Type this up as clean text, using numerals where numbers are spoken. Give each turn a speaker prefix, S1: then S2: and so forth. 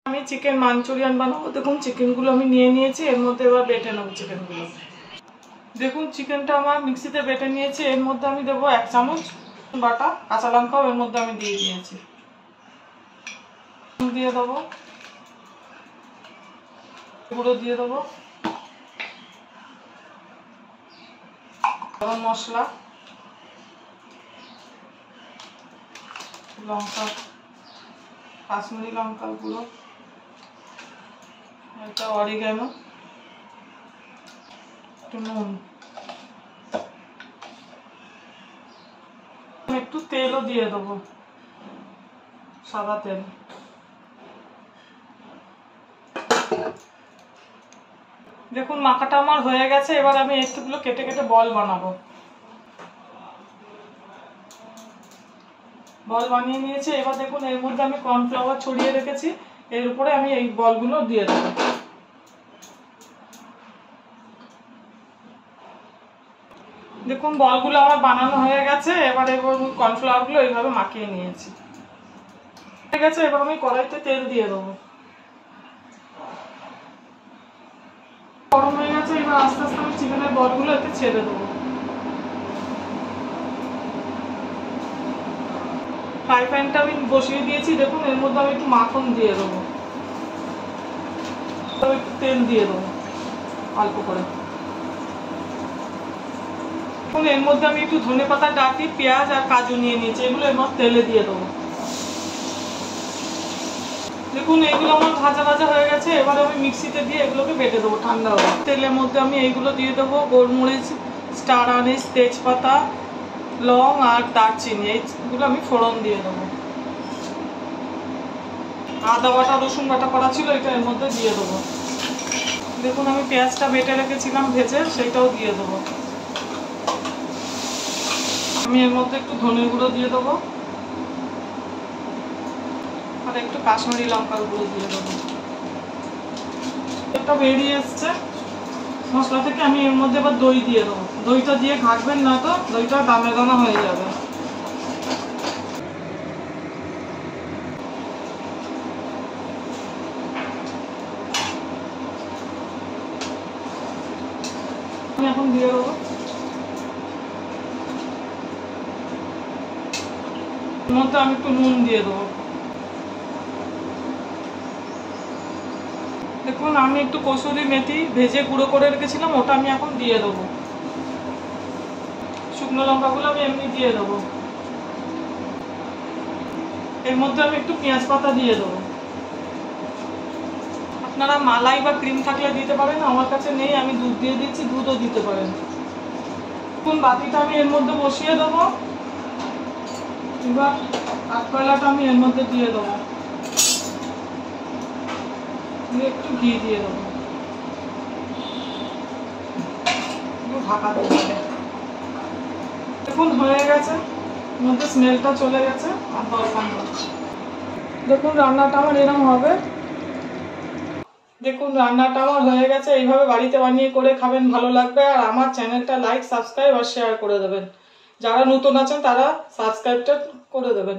S1: আমি chicken Manchurian বানাবো। দেখুন চিকেনগুলো আমি নিয়ে নিয়েছি, এর মধ্যে এবার বেটে নেবো চিকেনগুলো। দেখুন চিকেনটা আমার মিক্সিতে বেটে নিয়েছি, এর মধ্যে আমি দেবো 1 চামচ বাটা, কাঁচা লঙ্কাও এর মধ্যে আমি দিয়ে দিয়েছি। দিয়ে দেবো গুঁড়ো, দিয়ে দেবো গরম মশলা, লঙ্কা, কাশ্মীরি লঙ্কার গুঁড়ো, এটা অরিগ্যানো, একটু নুন, একটু তেলও দিয়ে দেবো, সাদা তেল। দেখুন মাখাটা আমার হয়ে গেছে, এবার আমি একটুগুলো কেটে কেটে বল বানাবো। বল বানিয়ে নিয়েছি, এবার দেখুন এর মধ্যে আমি কর্নফ্লাওয়ার ছড়িয়ে রেখেছি, এর উপরে আমি এই বলগুলো দিয়ে দেবো। দেখুন বলগুলো আমার বানানো হয়ে গেছে, এবার কর্নফ্লাওয়ারগুলো এইভাবে মাখিয়ে নিয়েছি। হয়ে গেছে, এবার আমি কড়াইতে তেল দিয়ে দেবো। গরম হয়ে গেছে, এবার আস্তে আস্তে আমি চিকেনের বলগুলো এতে ছেড়ে দেবো। ফ্রাই প্যানটা আমি বসিয়ে দিয়েছি, দেখুন এর মধ্যে আমি একটু মাখন দিয়ে দেবো, একটু তেল দিয়ে দেবো অল্প করে। এখন এর মধ্যে আমি একটু ধনেপাতা ডাঁটি, পেঁয়াজ আর কাজু নিয়ে নিয়েছি, এগুলো এর মধ্যে তেলে দিয়ে দেবো। দেখুন এগুলো আমার ভাজা ভাজা হয়ে গেছে, এবার আমি মিক্সিতে দিয়ে এগুলোকে বেটে দেবো ঠান্ডা হবে। তেলের মধ্যে আমি এইগুলো দিয়ে দেবো, গোলমরিচ, স্টার আনিস, তেজপাতা, লং আর দারচিনি, এইগুলো আমি ফোড়ন দিয়ে দেবো। আদা বাটা রসুন বাটা করা ছিল, এটা এর মধ্যে দিয়ে দেবো। দেখুন আমি পেঁয়াজটা বেটে রেখেছিলাম ভেজে, সেইটাও দিয়ে দেবো। আমি এর মধ্যে একটু ধনে গুঁড়ো দিয়ে দেবো আর একটু কাশ্মীরি লঙ্কার গুঁড়ো দিয়ে দেবো। এটা বেরিয়ে এসছে মশলা থেকে, আমি এর মধ্যে এবার দই দিয়ে দেবো। দইটা দিয়ে ঘাঁটবেন না তো, দইটা দানা দানা হয়ে যাবে। আমি এখন দিয়ে দেবো। এর মধ্যে আমি একটু নুন দিয়ে দেবো। দেখুন আমি একটু কসুরি মেথি ভেজে গুঁড়ো করে রেখেছিলাম, ওটা আমি এখন দিয়ে দেবো। শুকনো লঙ্কাগুলো আমি এমনি দিয়ে দেবো। এর মধ্যে আমি একটু পেঁয়াজ পাতা দিয়ে দেবো। আপনারা মালাই বা ক্রিম থাকলে দিতে পারেন, আমার কাছে নেই, আমি দুধ দিয়ে দিচ্ছি, দুধও দিতে পারেন। দেখুন বাটিটা আমি এর মধ্যে বসিয়ে দেবো, এবার কাঠকয়লাটা আমি এর মধ্যে দিয়ে দেবো, একটু ঘি দিয়ে দেবো, ঢাকা দেবো। দেখুন হয়ে গেছে, মধ্যে স্মেলটা চলে গেছে আর দরকার নেই। দেখুন রান্নাটা আমার এরকম হবে। দেখুন রান্নাটা আমার হয়ে গেছে, এইভাবে বাড়িতে বানিয়ে করে খাবেন, ভালো লাগবে। আর আমার চ্যানেলটা লাইক, সাবস্ক্রাইব আর শেয়ার করে দেবেন। যারা নতুন আছেন তারা সাবস্ক্রাইবটা করে দেবেন।